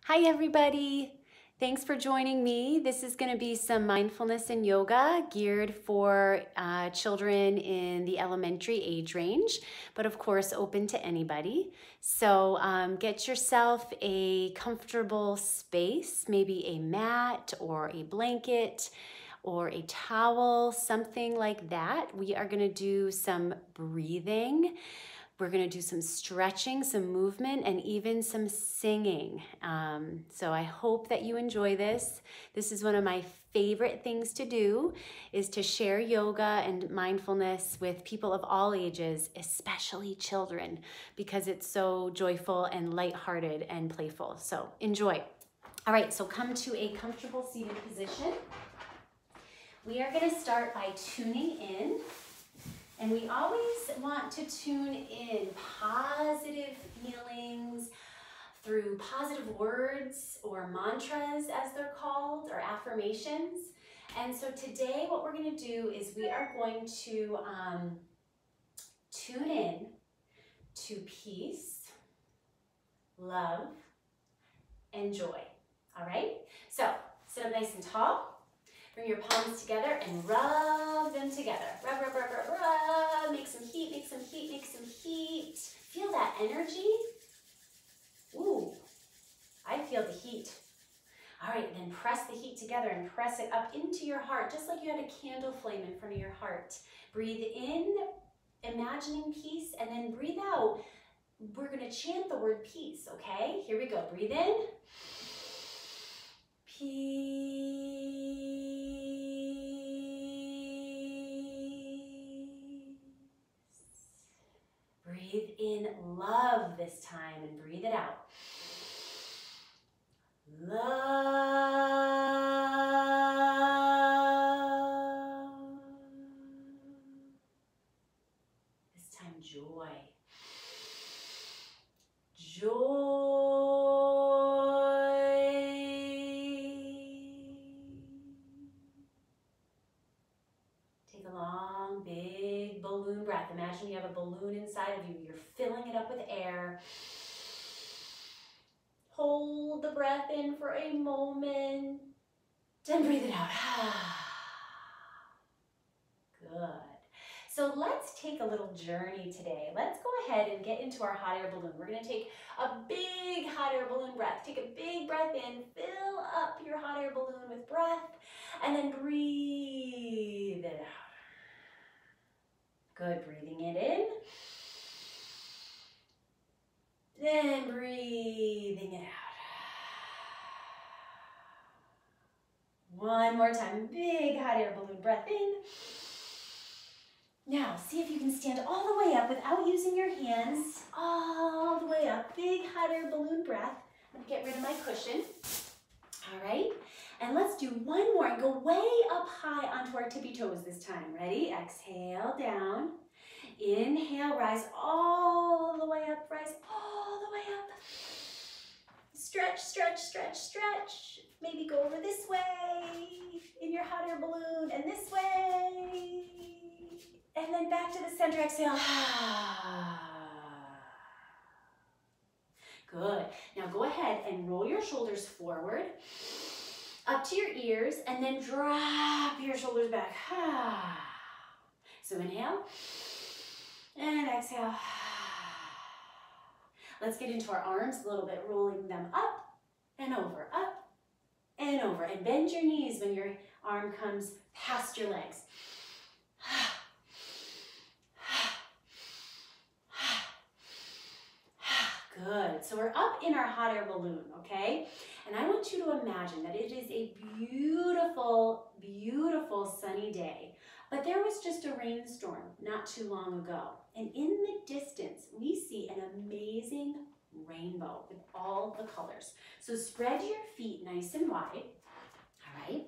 Hi everybody! Thanks for joining me. This is going to be some mindfulness and yoga geared for children in the elementary age range, but of course open to anybody. So get yourself a comfortable space, maybe a mat or a blanket or a towel, something like that. We are going to do some breathing. We're going to do some stretching, some movement, and even some singing. So I hope that you enjoy this. This is one of my favorite things to do, is to share yoga and mindfulness with people of all ages, especially children, because it's so joyful and lighthearted and playful. So enjoy. All right, so come to a comfortable seated position. We are going to start by tuning in. And we always want to tune in positive feelings through positive words or mantras, as they're called, or affirmations. And so today what we're going to do is we are going to tune in to peace, love, and joy. All right? So sit up nice and tall. Bring your palms together and rub them together. Rub, rub, rub, rub, rub. Make some heat, make some heat, make some heat. Feel that energy? Ooh, I feel the heat. All right, then press the heat together and press it up into your heart, just like you had a candle flame in front of your heart. Breathe in, imagining peace, and then breathe out. We're gonna chant the word peace, okay? Here we go, breathe in. Peace. Breathe in love this time and breathe it out. Love. This time joy. Joy. Take a long, big balloon breath. Imagine you have a balloon inside of you. You're filling it up with air. Hold the breath in for a moment. Then breathe it out. Good. So let's take a little journey today. Let's go ahead and get into our hot air balloon. We're going to take a big hot air balloon breath. Take a big breath in. Fill up your hot air balloon with breath. And then breathe it out. Good. Breathing it in. Then breathing it out. One more time. Big hot air balloon breath in. Now, see if you can stand all the way up without using your hands. All the way up. Big hot air balloon breath. I'm going to get rid of my cushion. All right. And let's do one more and go way up high onto our tippy toes this time. Ready? Exhale down. Inhale, rise all the way up. Rise all the way up. Stretch, stretch, stretch, stretch. Maybe go over this way in your hot air balloon and this way. And then back to the center, exhale. Good. Now go ahead and roll your shoulders forward, up to your ears, and then drop your shoulders back. So inhale, and exhale. Let's get into our arms a little bit, rolling them up and over, up and over. And bend your knees when your arm comes past your legs. Good. So we're up in our hot air balloon, okay? And I want you to imagine that it is a beautiful, beautiful sunny day. But there was just a rainstorm not too long ago. And in the distance, we see an amazing rainbow with all the colors. So spread your feet nice and wide, all right?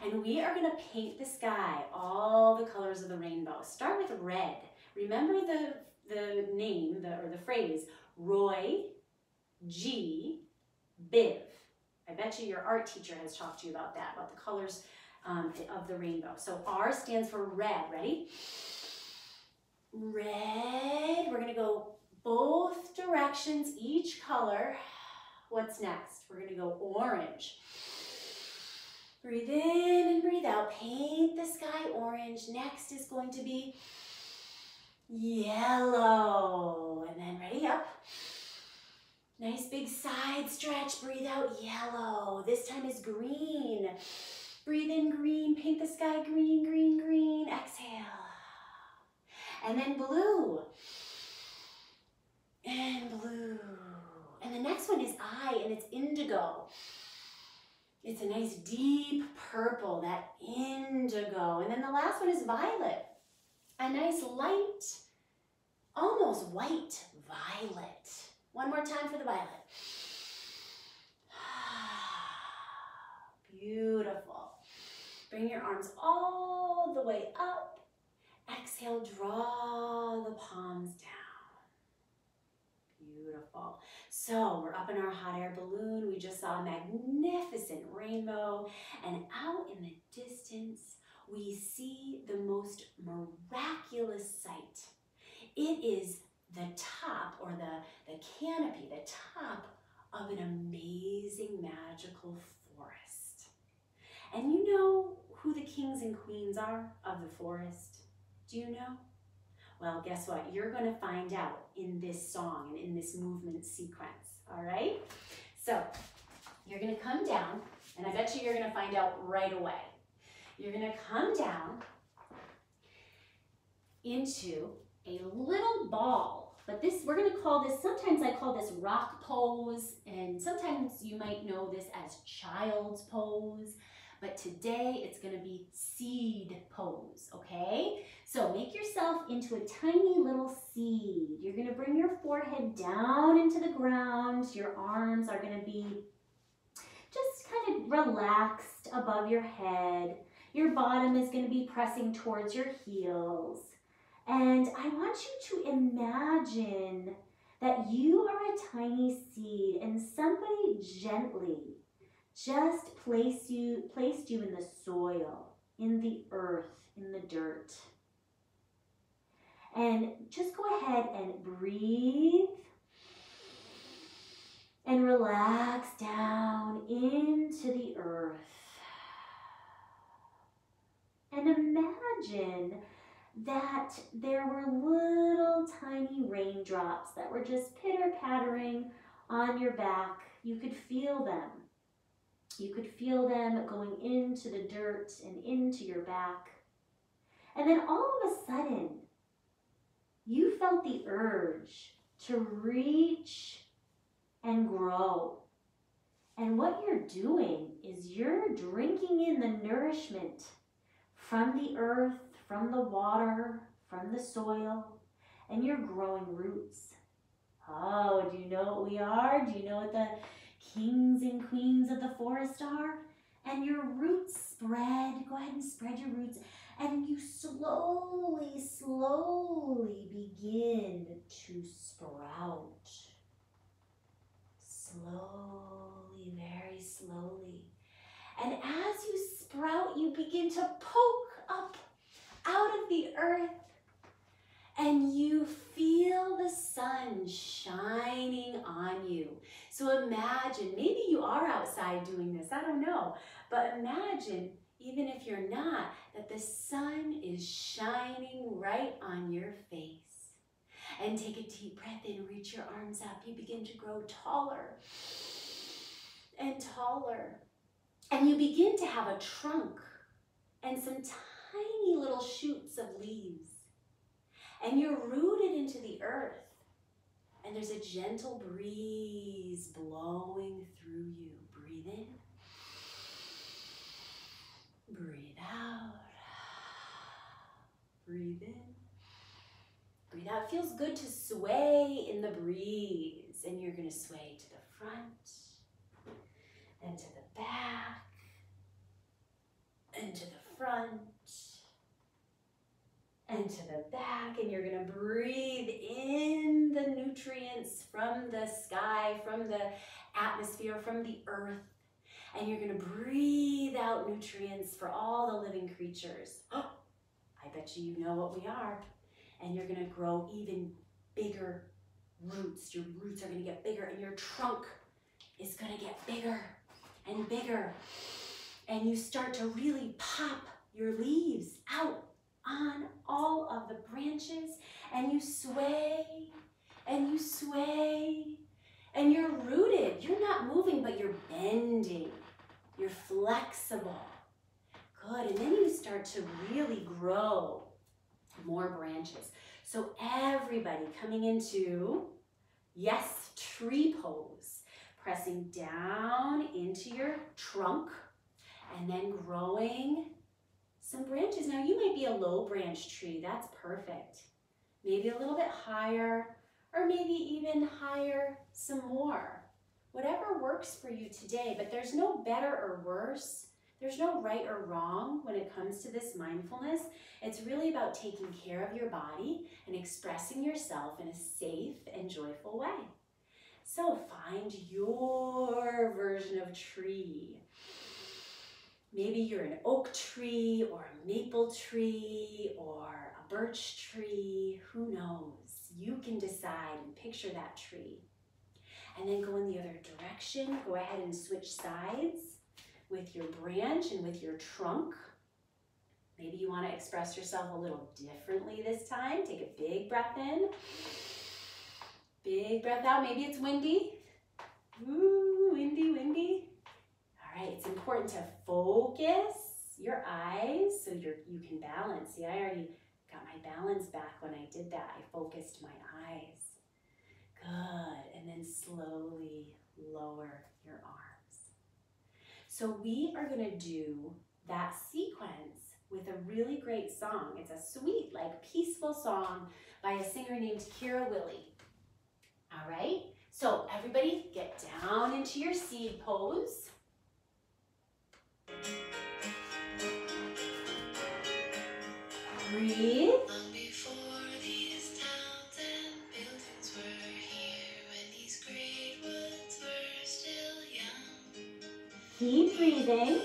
And we are gonna paint the sky, all the colors of the rainbow. Start with red. Remember the name, or the phrase, Roy G. Biv. I bet you your art teacher has talked to you about that, about the colors of the rainbow. So R stands for red. Ready? Red. We're going to go both directions, each color. What's next? We're gonna go orange. Breathe in and breathe out. Paint the sky orange. Next is going to be yellow. And then ready, up. Nice big side stretch. Breathe out, yellow. This time is green. Breathe in green. Paint the sky green, green, green. Exhale. And then blue. And blue. And the next one is I, and it's indigo. It's a nice deep purple, that indigo. And then the last one is violet. A nice light, almost white violet. One more time for the violet. Beautiful. Bring your arms all the way up. Exhale, draw the palms down. Beautiful. So we're up in our hot air balloon. We just saw a magnificent rainbow. And out in the distance, we see the most miraculous sight. It is the top, or the canopy, the top of an amazing magical forest. And you know who the kings and queens are of the forest? Do you know? Well, guess what? You're going to find out in this song and in this movement sequence, all right? So you're going to come down, and I bet you're going to find out right away. You're going to come down into a little ball, but this, we're going to call this, sometimes I call this rock pose, and sometimes you might know this as child's pose, but today it's going to be seed pose, okay? So make yourself into a tiny little seed. You're going to bring your forehead down into the ground. Your arms are going to be just kind of relaxed above your head. Your bottom is going to be pressing towards your heels. And I want you to imagine that you are a tiny seed and somebody gently just placed you in the soil, in the earth, in the dirt. And just go ahead and breathe and relax down into the earth. And imagine that there were little tiny raindrops that were just pitter-pattering on your back. You could feel them. You could feel them going into the dirt and into your back. And then all of a sudden, you felt the urge to reach and grow. And what you're doing is you're drinking in the nourishment from the earth, from the water, from the soil, and you're growing roots. Oh, do you know what we are? Do you know what the kings and queens of the forest are? And your roots spread. Go ahead and spread your roots. And you slowly, slowly begin to sprout. Slowly, very slowly. And as you sprout, you begin to poke up out of the earth. And you feel the sun shining on you. So imagine, maybe you are outside doing this, I don't know. But imagine, even if you're not, that the sun is shining right on your face. And take a deep breath in, reach your arms up. You begin to grow taller and taller. And you begin to have a trunk and some tiny little shoots of leaves. And you're rooted into the earth. And there's a gentle breeze blowing through you. Breathe in. Breathe out. Breathe in. Breathe out. It feels good to sway in the breeze. And you're going to sway to the front and to the back and to the front and to the back. And you're going to breathe in the nutrients from the sky, from the atmosphere, from the earth. And you're going to breathe out nutrients for all the living creatures. Oh, I bet you know what we are. And you're going to grow even bigger roots. Your roots are going to get bigger, and your trunk is going to get bigger and bigger. And you start to really pop your leaves out on all of the branches, and you sway and you sway, and you're rooted. You're not moving, but you're bending. You're flexible. Good. And then you start to really grow more branches. So everybody coming into, yes, tree pose, pressing down into your trunk and then growing some branches. Now you might be a low branch tree. That's perfect. Maybe a little bit higher, or maybe even higher some more. Whatever works for you today, but there's no better or worse. There's no right or wrong when it comes to this mindfulness. It's really about taking care of your body and expressing yourself in a safe and joyful way. So find your version of tree. Maybe you're an oak tree or a maple tree or a birch tree. Who knows? You can decide and picture that tree. And then go in the other direction. Go ahead and switch sides with your branch and with your trunk. Maybe you want to express yourself a little differently this time. Take a big breath in. Big breath out. Maybe it's windy. Ooh, windy, windy. All right, it's important to focus your eyes so you can balance. See, I already got my balance back when I did that. I focused my eyes. Good, and then slowly lower your arms. So we are gonna do that sequence with a really great song. It's a sweet, like peaceful song by a singer named Kira Willie. All right, so everybody get down into your seed pose. Breathe. Keep breathing.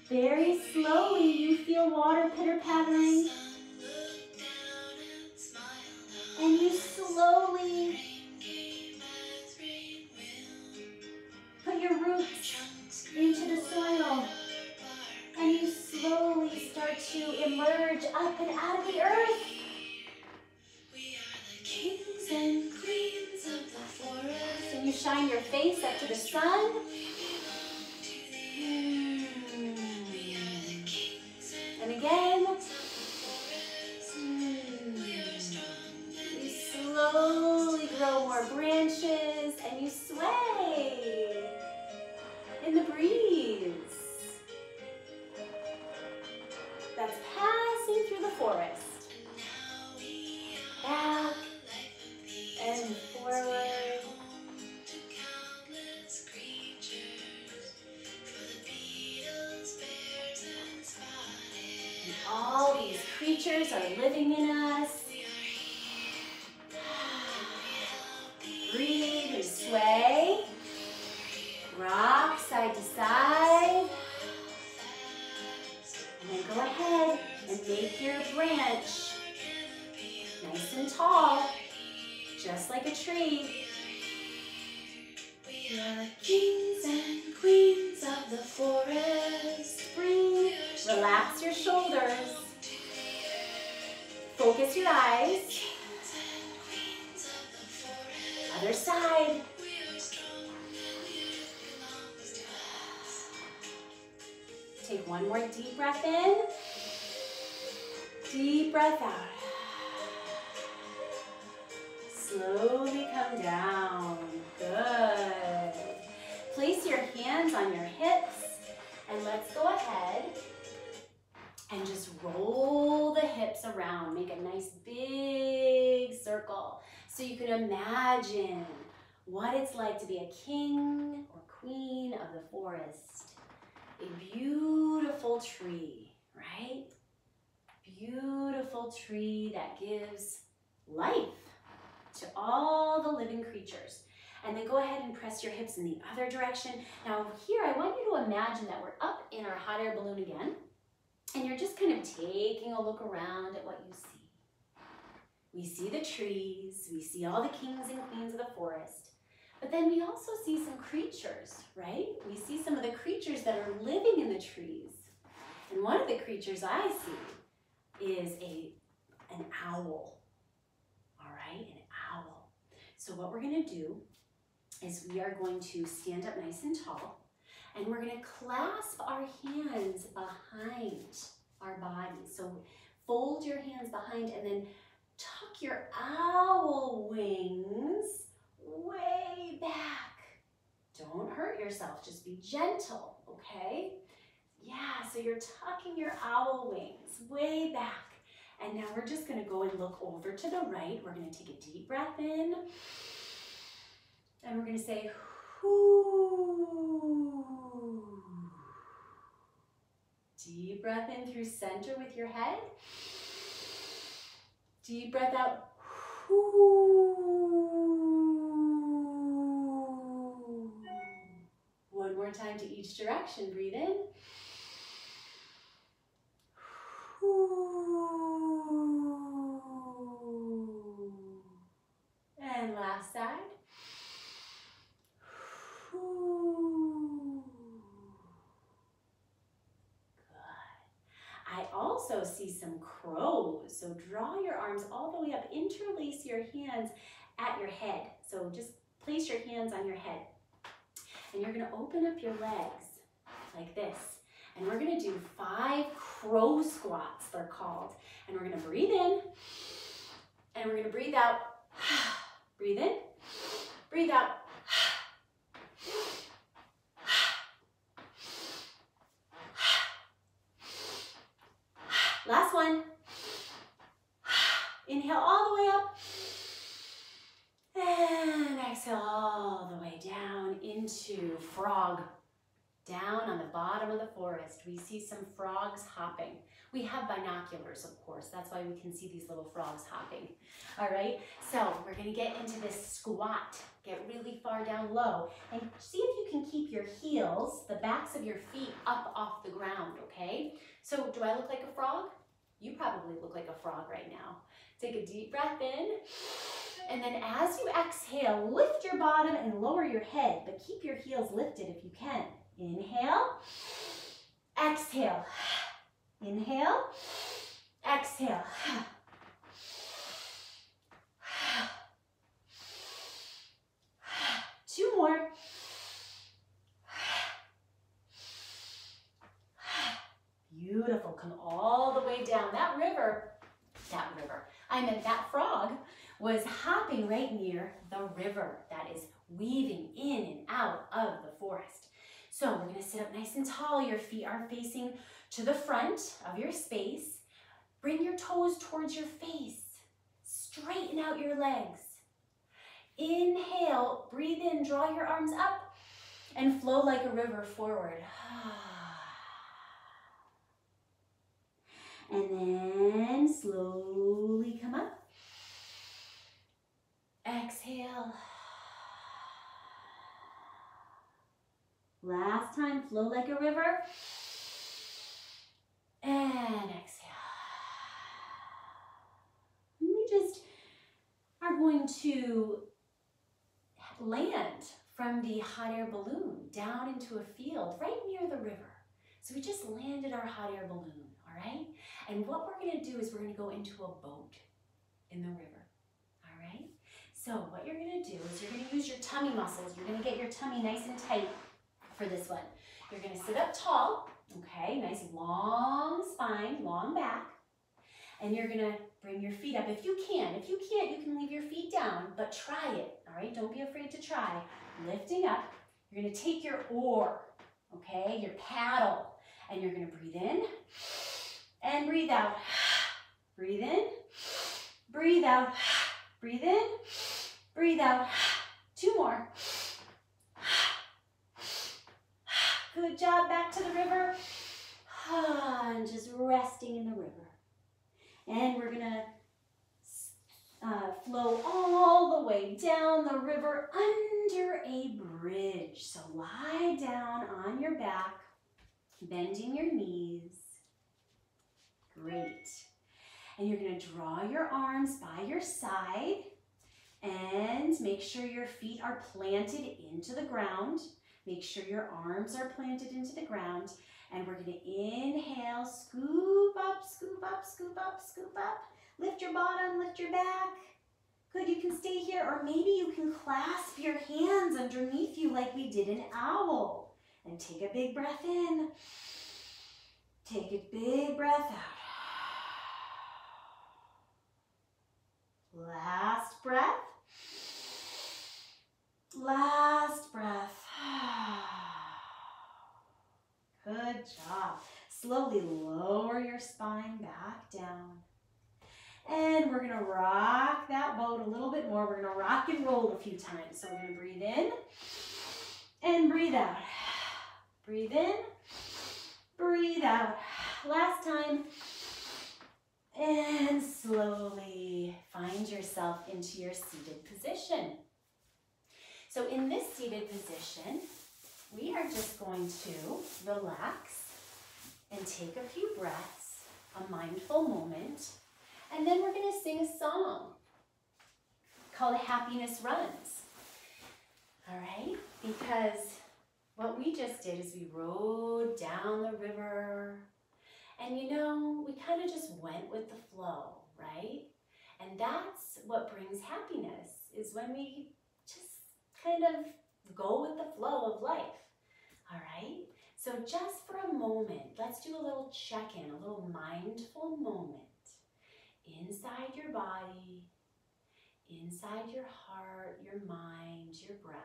Very slowly you feel water pitter-pattering. And you slowly put your roots into the soil. And you slowly start to emerge up and out of the earth. Kings and queens of the forest. And you shine your face up to the sun. And again. You slowly grow more branches and you sway in the breeze. That's passing through the forest. Back and forward. And all these creatures are living in us. Breathe and sway. Rock side to side. And then go ahead and make your branch nice and tall, just like a tree. We are kings and queens of the forest. Breathe. Relax your shoulders. Focus your eyes. Other side. Take one more deep breath in. Deep breath out. Slowly come down. Good. Place your hands on your hips and let's go ahead and just roll the hips around. Make a nice big circle so you can imagine what it's like to be a king or queen of the forest. A beautiful tree, right? Beautiful tree that gives life to all the living creatures. And then go ahead and press your hips in the other direction. Now here, I want you to imagine that we're up in our hot air balloon again. And you're just kind of taking a look around at what you see. We see the trees, we see all the kings and queens of the forest, but then we also see some creatures, right? We see some of the creatures that are living in the trees. And one of the creatures I see is an owl, all right, an owl. So what we're gonna do is we are going to stand up nice and tall, and we're gonna clasp our hands behind our body. So fold your hands behind and then tuck your owl wings way back. Don't hurt yourself, just be gentle, okay? Yeah, so you're tucking your owl wings way back. And now we're just gonna go and look over to the right. We're gonna take a deep breath in. And we're gonna say, whoo. Deep breath in through center with your head. Deep breath out. One more time to each direction. Breathe in. And last side. I also see some crows. So draw your arms all the way up, interlace your hands at your head. So just place your hands on your head. And you're gonna open up your legs like this. And we're gonna do 5 crow squats, they're called. And we're gonna breathe in, and we're gonna breathe out. Breathe in, breathe out. Last one. Inhale all the way up. And exhale all the way down into frog. Down on the bottom of the forest, we see some frogs hopping. We have binoculars, of course. That's why we can see these little frogs hopping. All right, so we're gonna get into this squat. Get really far down low and see if you can keep your heels, the backs of your feet, up off the ground, okay? So do I look like a frog? You probably look like a frog right now. Take a deep breath in, and then as you exhale, lift your bottom and lower your head, but keep your heels lifted if you can. Inhale, exhale, inhale, exhale. 2 more. Beautiful, come all the way down. That frog was hopping right near the river that is weaving in and out of the forest. So we're gonna sit up nice and tall. Your feet are facing to the front of your space. Bring your toes towards your face. Straighten out your legs. Inhale, breathe in, draw your arms up and flow like a river forward. And then slowly come up. Exhale. Last time, flow like a river. And exhale. And we just are going to land from the hot air balloon down into a field right near the river. So we just landed our hot air balloon, all right? And what we're gonna do is we're gonna go into a boat in the river, all right? So what you're gonna do is you're gonna use your tummy muscles. You're gonna get your tummy nice and tight for this one. You're gonna sit up tall, okay? Nice long spine, long back. And you're gonna bring your feet up if you can. If you can't, you can leave your feet down, but try it, all right? Don't be afraid to try. Lifting up, you're gonna take your oar, okay? Your paddle, and you're gonna breathe in and breathe out. Breathe in, breathe out. Breathe in, breathe out. 2 more. Good job, back to the river. And just resting in the river. And we're gonna flow all the way down the river under a bridge. So lie down on your back, bending your knees. Great. And you're going to draw your arms by your side and make sure your feet are planted into the ground. Make sure your arms are planted into the ground. And we're going to inhale, scoop up, scoop up, scoop up, scoop up. Lift your bottom, lift your back. Good, you can stay here, or maybe you can clasp your hands underneath you like we did an owl. And take a big breath in. Take a big breath out. Last breath. Last breath. Good job. Slowly lower your spine back down. And we're going to rock that boat a little bit more. We're going to rock and roll a few times. So we're going to breathe in and breathe out. Breathe in, breathe out. Last time. And slowly find yourself into your seated position. So in this seated position, we are just going to relax and take a few breaths, a mindful moment, and then we're going to sing a song called Happiness Runs. All right? Because what we just did is we rode down the river, and you know, we kind of just went with the flow, right? And that's what brings happiness, is when we just kind of go with the flow of life. All right? So just for a moment, let's do a little check-in, a little mindful moment inside your body, inside your heart, your mind, your breath.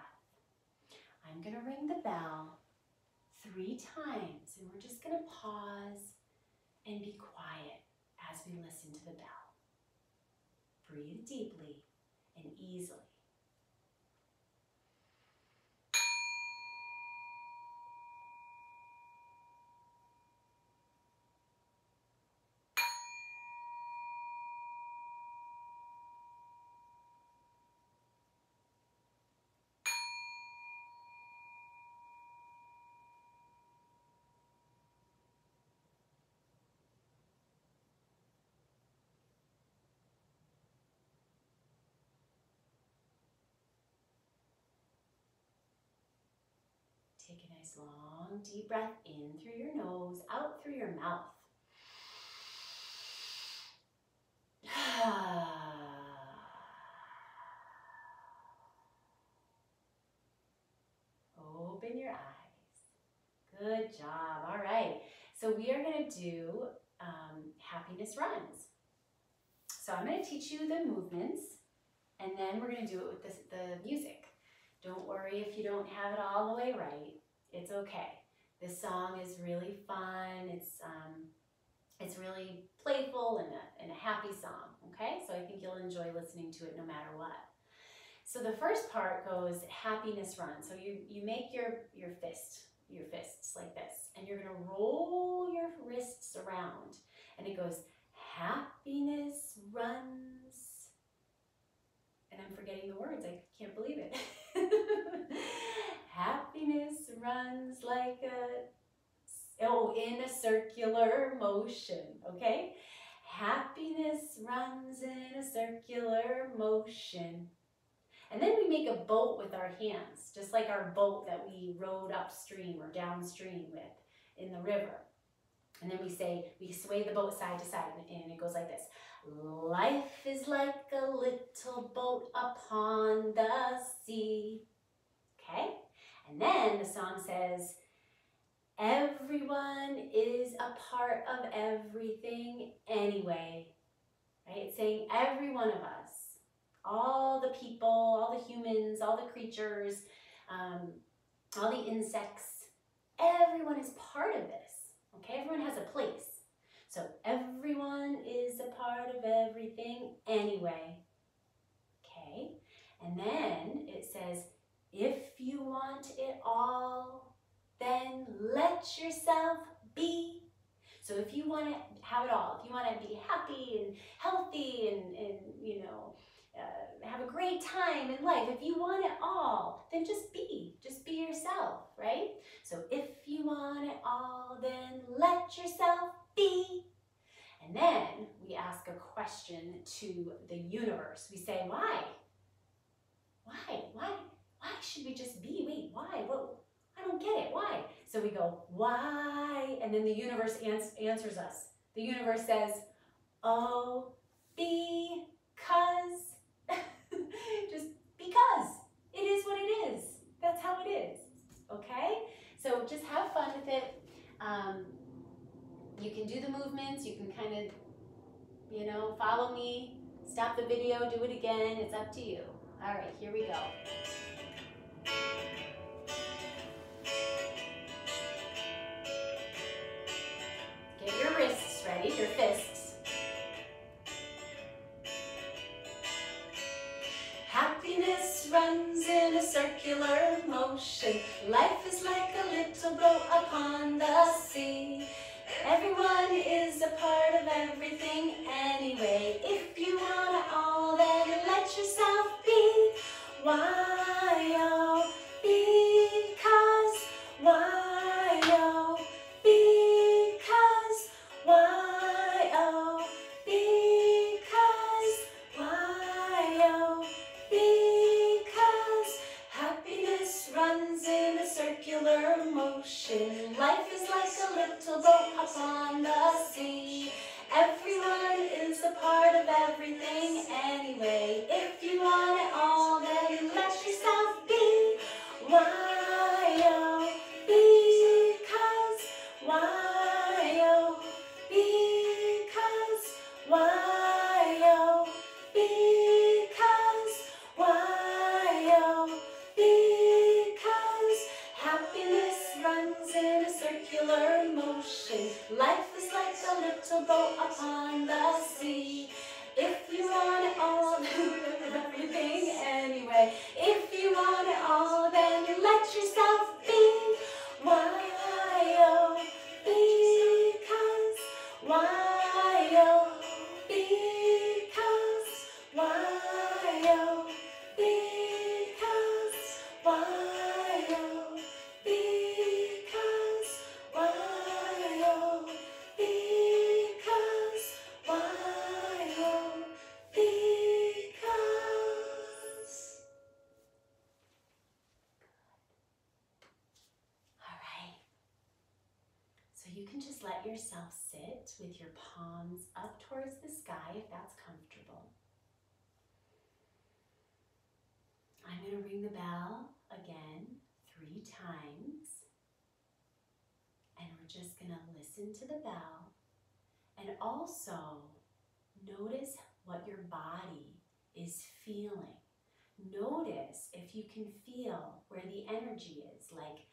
I'm going to ring the bell 3 times, and we're just going to pause and be quiet as we listen to the bell. Breathe deeply and easily. Take a nice long deep breath in through your nose, out through your mouth. Open your eyes. Good job. All right. So we are going to do happiness runs. So I'm going to teach you the movements, and then we're going to do it with the music. Don't worry if you don't have it all the way right. It's okay. This song is really fun. It's really playful and a happy song, okay? So I think you'll enjoy listening to it no matter what. So the first part goes happiness run. So you make your fists like this, and you're gonna roll your wrists around, and it goes happiness runs. And I'm forgetting the words, I can't believe it. Happiness runs like in a circular motion, okay? Happiness runs in a circular motion. And then we make a boat with our hands, just like our boat that we rode upstream or downstream with in the river. And then we sway the boat side to side, and it goes like this. Life is like a little boat upon the sea. Okay? And then the song says, everyone is a part of everything anyway. Right? It's saying every one of us, all the people, all the humans, all the creatures, all the insects, everyone is part of this. Okay? Everyone has a place. So everyone is a part of everything anyway. Okay? And then it says, if you want it all, then let yourself be. So if you want to have it all, if you want to be happy and healthy and you know, have a great time in life, if you want it all, then just be yourself, right? So if you want it all, then let yourself be. And then we ask a question to the universe. We say, why? Why? Why should we just be? Wait, why? What? I don't get it. Why? So we go, why? And then the universe answers us. The universe says, oh, because. Just because. It is what it is. That's how it is. Okay? So just have fun with it. You can do the movements. You can kind of, you know, follow me. Stop the video. Do it again. It's up to you. All right, here we go. Get your wrists ready, your fists. Happiness runs in a circular motion. Life is like a little boat upon the sea. Everyone is a part of everything anyway. If you want it all, then let yourself be. Why, oh, because. Why, oh, because. Why, oh, because. Why, oh, because. Happiness runs in a circular motion. Life is like a little boat upon the sea. Everyone is a part of everything anyway. If you want it all, then let yourself be. Why, oh, because. Why, oh, because. Why, oh, because. Why, oh, because. Happiness runs in a circular motion. Life is like a little boat upon the sea. If you want it all, then everything anyway. If you want it all, then let yourself be. Why, oh, because. Why, oh, because. Why, oh, because. Why, oh, because. Why, oh, because. Why, oh, because. All right. So you can just let yourself sit with your palms up towards the sky if that's comfortable. I'm going to ring the bell again 3 times. And we're just going to listen to the bell. And also notice what your body is feeling. Notice if you can feel where the energy is, like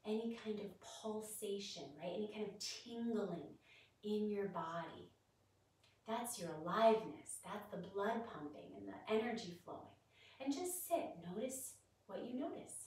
any kind of pulsation, right? Any kind of tingling in your body. That's your aliveness. That's the blood pumping and the energy flowing. And just sit. Notice what you notice.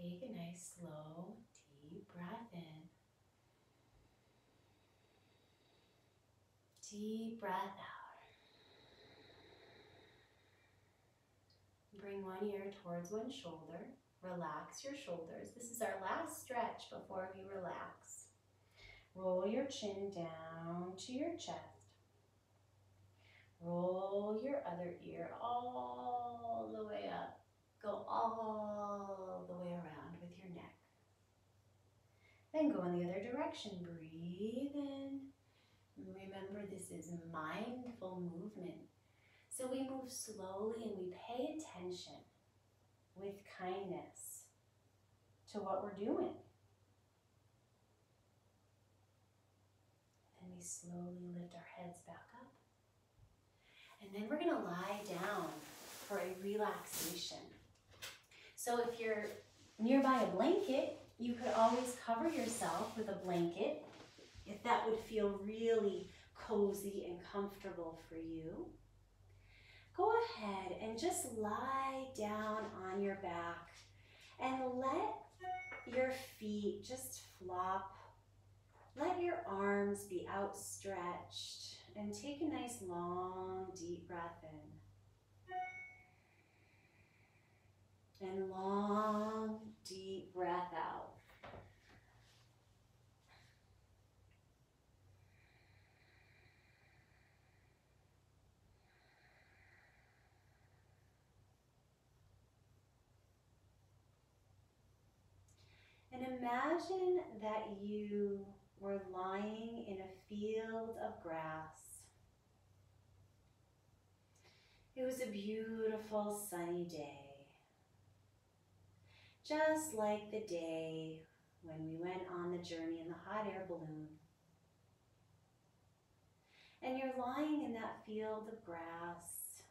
Take a nice, slow, deep breath in. Deep breath out. Bring one ear towards one shoulder. Relax your shoulders. This is our last stretch before we relax. Roll your chin down to your chest. Roll your other ear all the way up. Go all the way around with your neck. Then go in the other direction. Breathe in. Remember, this is mindful movement. So we move slowly and we pay attention with kindness to what we're doing. And we slowly lift our heads back up. And then we're gonna lie down for a relaxation. So if you're nearby a blanket, you could always cover yourself with a blanket if that would feel really cozy and comfortable for you. Go ahead and just lie down on your back and let your feet just flop. Let your arms be outstretched and take a nice long deep breath in. And long deep breath out. And imagine that you were lying in a field of grass. It was a beautiful sunny day, just like the day when we went on the journey in the hot air balloon. And you're lying in that field of grass,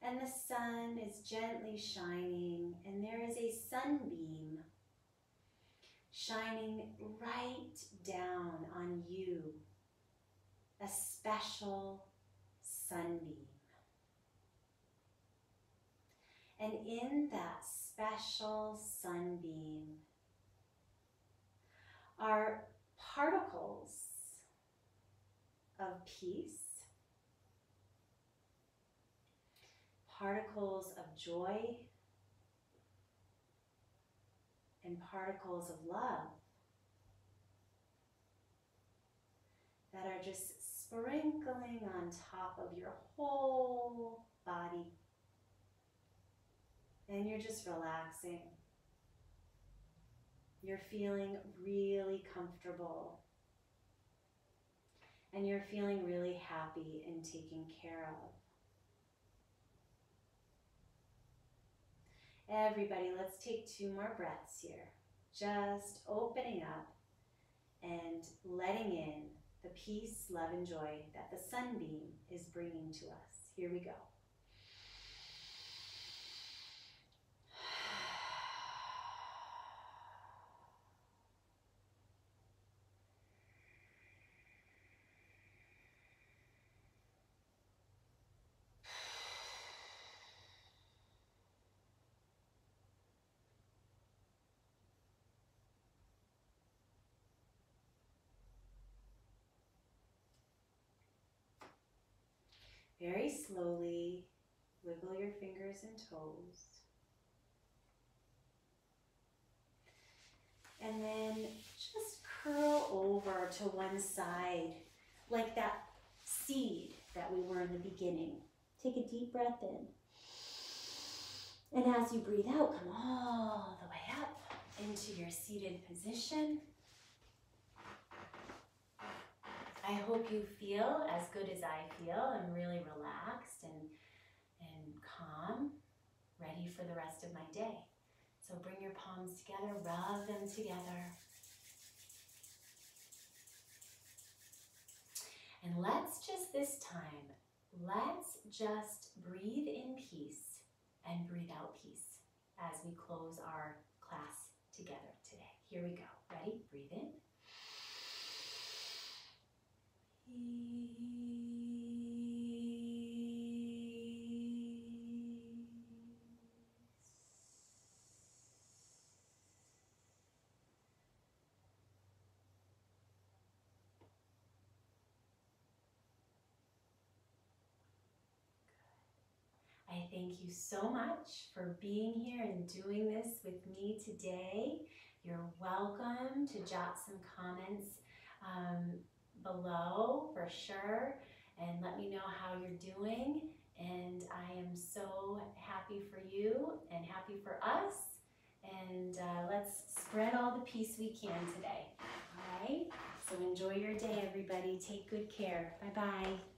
and the sun is gently shining, and there is a sunbeam shining right down on you, a special sunbeam. And in that special sunbeam are particles of peace, particles of joy, and particles of love that are just sprinkling on top of your whole body. And you're just relaxing. You're feeling really comfortable. And you're feeling really happy and taken care of. Everybody, let's take 2 more breaths here. Just opening up and letting in the peace, love, and joy that the sunbeam is bringing to us. Here we go. Very slowly, wiggle your fingers and toes. And then just curl over to one side, like that seed that we were in the beginning. Take a deep breath in. And as you breathe out, come all the way up into your seated position. I hope you feel as good as I feel. I'm really relaxed and calm, ready for the rest of my day. So bring your palms together, rub them together. And let's just this time, let's just breathe in peace and breathe out peace as we close our class together today. Here we go. Ready? Breathe in. I thank you so much for being here and doing this with me today. You're welcome to jot some comments below for sure, and let me know how you're doing. And I am so happy for you and happy for us. And let's spread all the peace we can today. All right? So enjoy your day, everybody. Take good care. Bye-bye.